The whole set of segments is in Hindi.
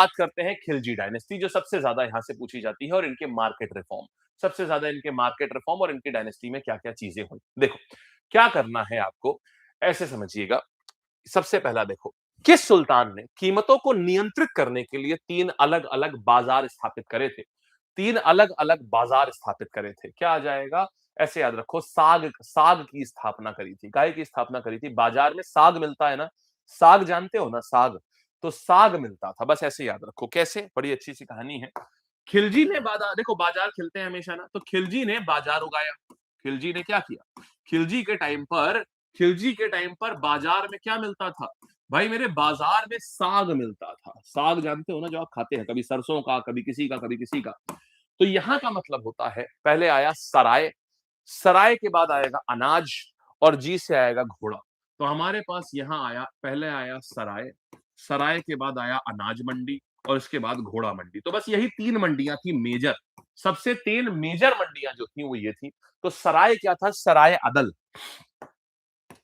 बात करते हैं खिलजी डायनेस्टी, जो सबसे ज्यादा यहां से पूछी जाती है, और इनके मार्केट रिफॉर्म। सबसे ज्यादा इनके मार्केट रिफॉर्म और इनकी डायनेस्टी में क्या क्या चीजें हुई। देखो क्या करना है आपको, ऐसे समझिएगा। सबसे पहला देखो, किस सुल्तान ने कीमतों को नियंत्रित करने के लिए तीन अलग अलग बाजार स्थापित करे थे। तीन अलग अलग बाजार स्थापित करे थे, क्या आ जाएगा, ऐसे याद रखो। साग साग की स्थापना करी थी। काय की स्थापना करी थी? बाजार में साग मिलता है ना, साग जानते हो ना, साग। तो साग मिलता था, बस ऐसे याद रखो। कैसे? बड़ी अच्छी सी कहानी है। खिलजी ने बाजार, देखो बाजार खिलते हैं हमेशा ना, तो खिलजी ने बाजार उगाया। खिलजी ने क्या किया? खिलजी के टाइम पर खिलजी के टाइम पर बाजार में क्या मिलता था? भाई मेरे, बाजार में साग मिलता था। साग जानते हो ना, जो आप खाते हैं, कभी सरसों का, कभी किसी का, कभी किसी का। तो यहां का मतलब होता है, पहले आया सराय, सराय के बाद आएगा अनाज, और जी से आएगा घोड़ा। तो हमारे पास यहाँ आया, पहले आया सराय, सराय के बाद आया अनाज मंडी, और इसके बाद घोड़ा मंडी। तो बस यही तीन मंडियां थी मेजर। सबसे तीन मेजर मंडियां जो थी वो ये थी। तो सराय क्या था? सराय अदल।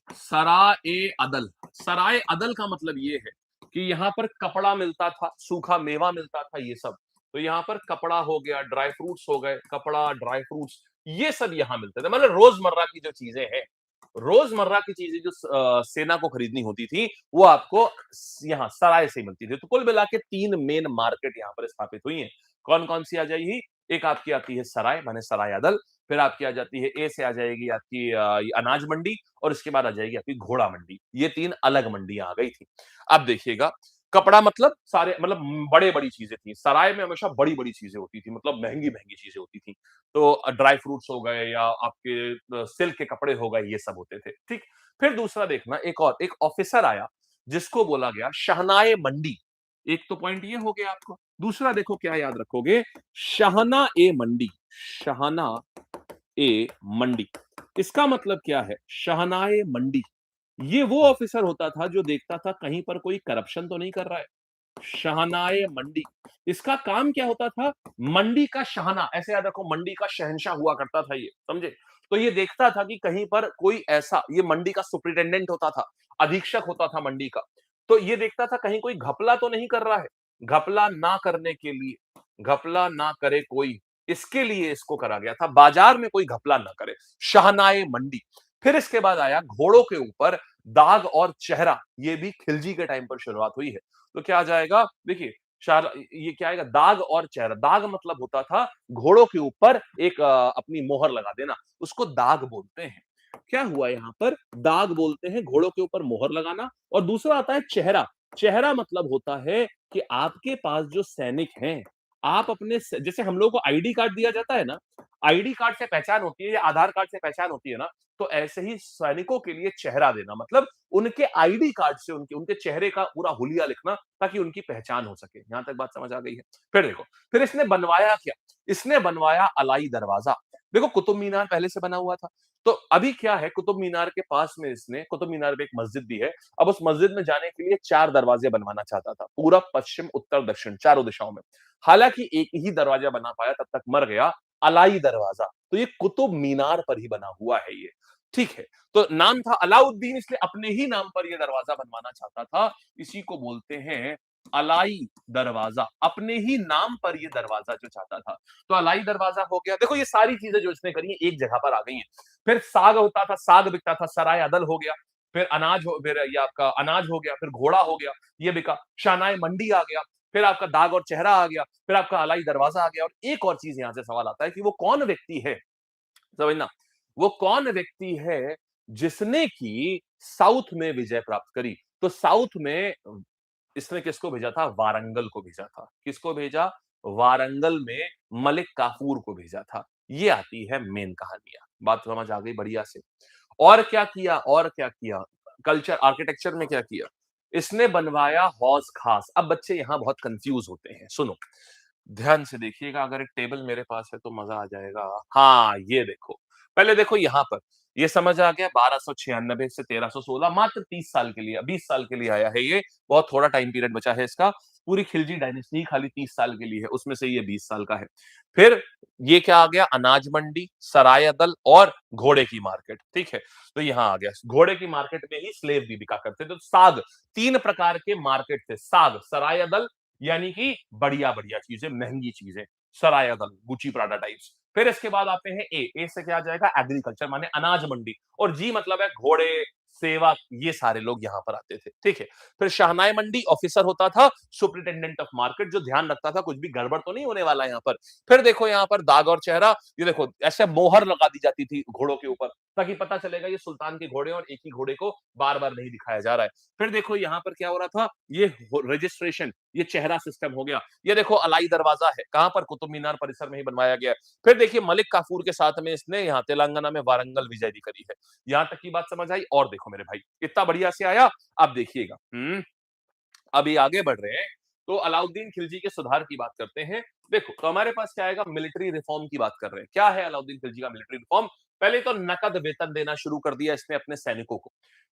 सराय अदल, सराय अदल का मतलब ये है कि यहाँ पर कपड़ा मिलता था, सूखा मेवा मिलता था, ये सब। तो यहाँ पर कपड़ा हो गया, ड्राई फ्रूट्स हो गए, कपड़ा, ड्राई फ्रूट्स, ये सब यहाँ मिलते थे। मतलब रोजमर्रा की जो चीजें हैं, रोजमर्रा की चीजें जो सेना को खरीदनी होती थी, वो आपको यहाँ सराय से मिलती थी। तो कुल मिला के तीन मेन मार्केट यहाँ पर स्थापित हुई है। कौन कौन सी आ जाएगी? एक आपकी आती है सराय, माने सराय अदल। फिर आपकी आ जाती है, ए से आ जाएगी आपकी अनाज मंडी, और इसके बाद आ जाएगी आपकी घोड़ा मंडी। ये तीन अलग मंडियां आ गई थी। अब देखिएगा, कपड़ा मतलब सारे, मतलब बड़े बड़ी चीजें थी। सराय में हमेशा बड़ी बड़ी चीजें होती थी, मतलब महंगी महंगी चीजें होती थी। तो ड्राई फ्रूट्स हो गए, या आपके सिल्क के कपड़े हो गए, ये सब होते थे। ठीक। फिर दूसरा देखना, एक ऑफिसर आया, जिसको बोला गया शहनाए मंडी। एक तो पॉइंट ये हो गया आपको। दूसरा देखो क्या याद रखोगे, शाहना ए मंडी। शाहना ए मंडी, इसका मतलब क्या है? शहनाए मंडी, ये वो ऑफिसर होता था जो देखता था कहीं पर कोई करप्शन तो नहीं कर रहा है। शहनाए मंडी, इसका काम क्या होता था? मंडी का शहना, ऐसे याद रखो, मंडी का शहंशाह हुआ करता था ये, समझे? तो ये देखता था कि कहीं पर कोई ऐसा, ये मंडी का सुपरिटेंडेंट होता था, अधीक्षक होता था मंडी का। तो ये देखता था कहीं कोई घपला तो नहीं कर रहा है। घपला ना करने के लिए, घपला ना करे कोई, इसके लिए इसको करा गया था, बाजार में कोई घपला ना करे। शहनाए मंडी। फिर इसके बाद आया घोड़ों के ऊपर दाग और चेहरा, ये भी खिलजी के टाइम पर शुरुआत हुई है। तो क्या आ जाएगा, देखिए, ये क्या आएगा, दाग और चेहरा। दाग मतलब होता था घोड़ों के ऊपर एक अपनी मोहर लगा देना, उसको दाग बोलते हैं। क्या हुआ यहाँ पर? दाग बोलते हैं घोड़ों के ऊपर मोहर लगाना। और दूसरा आता है चेहरा। चेहरा मतलब होता है कि आपके पास जो सैनिक हैं, आप अपने, जैसे हम लोग को आईडी कार्ड दिया जाता है ना, आईडी कार्ड से पहचान होती है, या आधार कार्ड से पहचान होती है ना, तो ऐसे ही सैनिकों के लिए चेहरा देना, मतलब उनके आईडी कार्ड से उनके उनके चेहरे का पूरा हुलिया लिखना, ताकि उनकी पहचान हो सके। यहां तक बात समझ आ गई है? फिर देखो, फिर इसने बनवाया क्या? इसने बनवाया अलाई दरवाजा। देखो कुतुब मीनार पहले से बना हुआ था, तो अभी क्या है, कुतुब मीनार के पास में इसने, कुतुब मीनार में एक मस्जिद भी है। अब उस मस्जिद में जाने के लिए चार दरवाजे बनवाना चाहता था, पूरब, पश्चिम, उत्तर, दक्षिण, चारों दिशाओं में। हालांकि एक ही दरवाजा बना पाया, तब तक मर गया, अलाई दरवाजा। तो ये कुतुब मीनार पर ही बना हुआ है ये। ठीक है। तो नाम था अलाउद्दीन, इसलिए अपने ही नाम पर यह दरवाजा बनवाना चाहता था। इसी को बोलते हैं अलाई दरवाजा, अपने ही नाम पर यह दरवाजा जो चाहता था। तो अलाई दरवाजा हो गया। देखो ये सारी चीजें जो इसने करी है, एक जगह पर आ गई हैं। फिर साग होता था, साग बिकता था, सराय अदल हो गया। फिर अनाज हो, फिर ये आपका अनाज हो गया, फिर घोड़ा हो गया, ये बिका। शानाए मंडी आ गया। फिर आपका दाग और चेहरा आ गया। फिर आपका अलाई दरवाजा आ गया। और एक और चीज यहां से सवाल आता है कि वो कौन व्यक्ति है, समझना, वो कौन व्यक्ति है जिसने की साउथ में विजय प्राप्त करी। तो साउथ में इसने किसको भेजा था? वारंगल को भेजा था। किसको भेजा? वारंगल में मलिक काफूर को भेजा था। ये आती है मेन कहानियां। बात समझ आ गई बढ़िया से? और क्या किया, और क्या किया? कल्चर आर्किटेक्चर में क्या किया? इसने बनवाया हौज खास। अब बच्चे यहां बहुत कंफ्यूज होते हैं, सुनो ध्यान से देखिएगा। अगर एक टेबल मेरे पास है तो मजा आ जाएगा। हाँ ये देखो, पहले देखो यहां पर, ये समझ आ गया, 1296 से 1316, मात्र 30 साल के लिए, 20 साल के लिए आया है ये। बहुत थोड़ा टाइम पीरियड बचा है इसका। पूरी खिलजी डायनेस्टी खाली 30 साल के लिए है, उसमें से ये 20 साल का है। फिर ये क्या आ गया? अनाज मंडी, सराय अदल और घोड़े की मार्केट। ठीक है। तो यहां आ गया, घोड़े की मार्केट में ही स्लेव भी बिका करते थे। तो साग, तीन प्रकार के मार्केट थे, साग, सराय अदल, यानी कि बढ़िया-बढ़िया चीजें, महंगी चीजें, सराय अदल, गुची प्राडा टाइप्स। फिर इसके बाद आते हैं ए से क्या आ जाएगा? एग्रीकल्चर माने अनाज मंडी, और जी मतलब है घोड़े, सेवक, ये सारे लोग यहाँ पर आते थे, ठीक है। फिर शहनाई मंडी ऑफिसर होता था, सुपरिटेंडेंट ऑफ मार्केट, जो ध्यान रखता था कुछ भी गड़बड़ तो नहीं होने वाला यहाँ पर। फिर देखो यहाँ पर दाग और चेहरा, ये देखो ऐसे मोहर लगा दी जाती थी घोड़ों के ऊपर, ताकि पता चलेगा ये सुल्तान के घोड़े और एक ही घोड़े को बार-बार नहीं दिखाया जा रहा है। फिर देखो यहाँ पर क्या हो रहा था, ये रजिस्ट्रेशन, ये चेहरा सिस्टम हो गया। ये देखो अलाई दरवाजा है, कहां पर? कुतुब मीनार परिसर में ही बनवाया गया है। फिर देखिए मलिक काफूर के साथ में इसने यहाँ तेलंगाना में वारंगल विजय भी करी है। यहां तक की बात समझ आई? और देखो मेरे भाई, इतना बढ़िया से आया। अब देखिएगा, अभी आगे बढ़ रहे हैं, तो अलाउद्दीन खिलजी के सुधार की बात करते हैं। देखो, तो हमारे पास क्या आएगा? मिलिट्री रिफॉर्म की बात कर रहे हैं। क्या है अलाउद्दीन खिलजी का मिलिट्री रिफॉर्म? पहले तो नकद वेतन देना शुरू कर दिया इसने अपने सैनिकों को।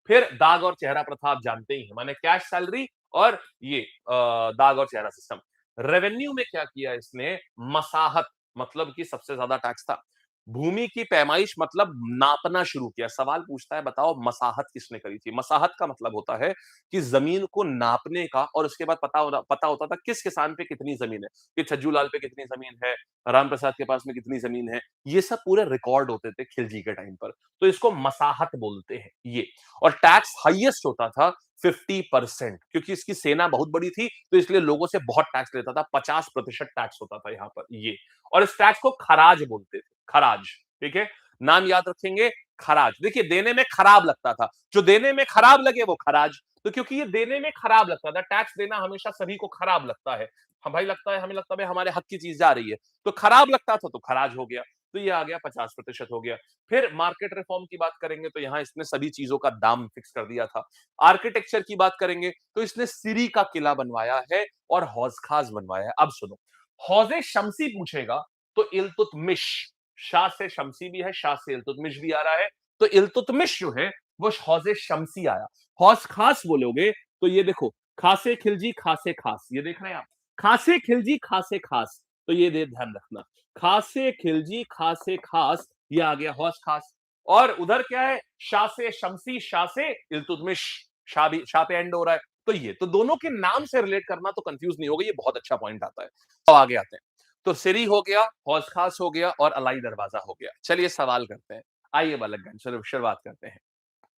फिर दाग और चेहरा प्रथा आप जानते ही हैं, माने कैश सैलरी और ये दाग और चेहरा सिस्टम। रेवेन्यू में क्या किया इसने? मसाहत, मतलब कि सबसे ज्यादा टैक्स था। भूमि की पैमाइश, मतलब नापना शुरू किया। सवाल पूछता है, बताओ मसाहत किसने करी थी? मसाहत का मतलब होता है कि जमीन को नापने का, और उसके बाद पता होता था किस किसान पे कितनी जमीन है, कि छज्जूलाल पे कितनी जमीन है, राम प्रसाद के पास में कितनी जमीन है। ये सब पूरे रिकॉर्ड होते थे खिलजी के टाइम पर, तो इसको मसाहत बोलते हैं ये। और टैक्स हाईएस्ट होता था 50%, क्योंकि इसकी सेना बहुत बड़ी थी, तो इसलिए लोगों से बहुत टैक्स लेता था। 50% टैक्स होता था यहाँ पर ये। और इस टैक्स को खराज बोलते थे, खराज, ठीक है। नाम याद रखेंगे, खराज। देखिए, देने में खराब लगता था, जो देने में खराब लगे वो खराज। तो क्योंकि ये देने में खराब लगता था, टैक्स देना हमेशा सभी को खराब लगता है। हम भाई लगता है, हमें लगता है हमारे हक की चीज जा रही है, तो खराब लगता था तो खराज हो गया। तो ये आ गया, 50% हो गया। फिर मार्केट रिफॉर्म की बात करेंगे, तो यहाँ इसने सभी चीजों का दाम फिक्स कर दिया था। आर्किटेक्चर की बात करेंगे, तो इसने सिरी का किला बनवाया है और हौज खास बनवाया है। अब सुनो, हौजे शमसी पूछेगा तो इल्तुतमिश, शाह से शमसी भी है, शाह से इल्तुतमिश भी आ रहा है, तो इल्तुतमिश जो है वो हौजे शमसी आया। हौज खास बोलोगे तो ये देखो, खासे खिलजी खासे खास, ये देख रहे हैं आप, खासे खिलजी खासे खास, तो ये दे ध्यान रखना, खासे खिलजी खासे खास, ये आ गया हौज खास। और उधर क्या है? शाह से शमसी, शाह से इल्तुतमिश, शाह भी, शाह पे एंड हो रहा है। तो ये तो दोनों के नाम से रिलेट करना तो कंफ्यूज नहीं होगा, ये बहुत अच्छा पॉइंट आता है। तो आगे आते हैं, तो सिरी हो गया, हौज खास हो गया और अलाई दरवाजा हो गया। चलिए सवाल करते हैं, आइए बालकगण, चलो शुरुआत करते हैं।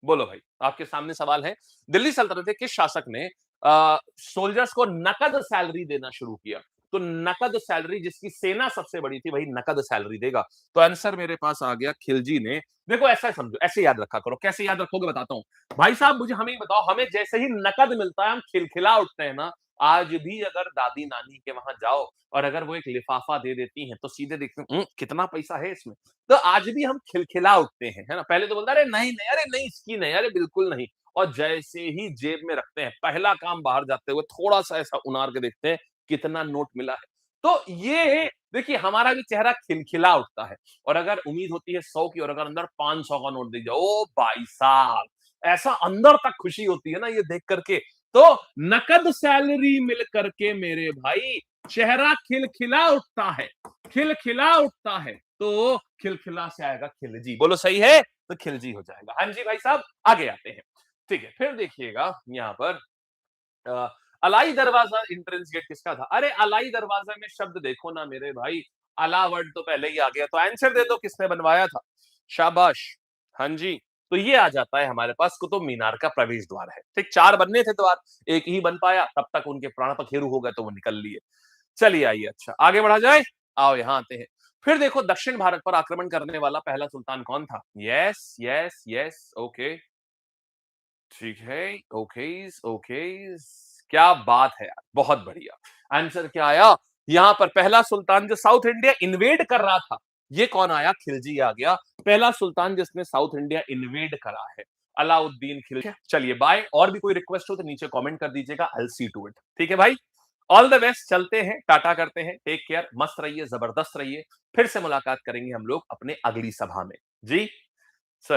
बोलो भाई, आपके सामने सवाल है। दिल्ली सल्तनत के किस शासक ने सोल्जर्स को नकद सैलरी देना शुरू किया? तो नकद सैलरी, जिसकी सेना सबसे बड़ी थी वही नकद सैलरी देगा। तो आंसर मेरे पास आ गया, खिलजी ने। देखो ऐसा समझो, ऐसे याद रखा करो। कैसे याद रखोगे बताता हूं। भाई साहब मुझे हमें बताओ, हमें जैसे ही नकद मिलता है हम खिलखिला उठते हैं ना। आज भी अगर दादी नानी के वहां जाओ और अगर वो एक लिफाफा दे देती हैं, तो सीधे देखते हैं, कितना पैसा है इसमें?" तो आज भी हम खिलखिला उठते हैं, है ना। पहले तो बोलता अरे नहीं नहीं, अरे नहीं इसकी नहीं, अरे बिल्कुल नहीं। और जैसे ही जेब में रखते हैं, पहला काम बाहर जाते हुए थोड़ा सा ऐसा उनार के देखते हैं कितना नोट मिला है। तो ये देखिए, हमारा भी चेहरा खिलखिला उठता है। और अगर उम्मीद होती है 100 की, और अगर अंदर 500 का नोट दिख जाए, ओ भाई साहब, ऐसा अंदर तक खुशी होती है ना ये देख करके। तो नकद सैलरी मिल करके मेरे भाई चेहरा खिलखिला उठता है, खिलखिला उठता है। तो खिलखिला से आएगा खिलजी। बोलो सही है? तो खिलजी हो जाएगा। हाँ जी भाई साहब, आगे आते हैं। ठीक है, फिर देखिएगा यहाँ पर अ, अलाई दरवाजा एंट्रेंस गेट किसका था? अरे अलाई दरवाजा में शब्द देखो ना मेरे भाई, अला वर्ड तो पहले ही आ गया, तो आंसर दे दो किसने बनवाया था। शाबाश, हाँ जी। तो ये आ जाता है हमारे पास, कुतुब मीनार का प्रवेश द्वार है। ठीक, 4 बनने थे द्वार, एक ही बन पाया, तब तक उनके प्राण पखेरु हो गए तो वो निकल लिए। चलिए आइए, अच्छा आगे बढ़ा जाए। आओ यहाँ आते हैं। फिर देखो, दक्षिण भारत पर आक्रमण करने वाला पहला सुल्तान कौन था? यस यस यस, ओके, ठीक है, ओकेस ओकेस, क्या बात है यार, बहुत बढ़िया। आंसर क्या आया? यहाँ पर पहला सुल्तान जो साउथ इंडिया इन्वेड कर रहा था, ये कौन आया? खिलजी आ गया, पहला सुल्तान जिसने साउथ इंडिया इन्वेड करा है, अलाउद्दीन खिलजी। चलिए बाय, और भी कोई रिक्वेस्ट हो तो नीचे कमेंट कर दीजिएगा, I will see to it. ठीक है भाई, ऑल द बेस्ट, चलते हैं, टाटा करते हैं, टेक केयर, मस्त रहिए, जबरदस्त रहिए। फिर से मुलाकात करेंगे हम लोग अपने अगली सभा में। जी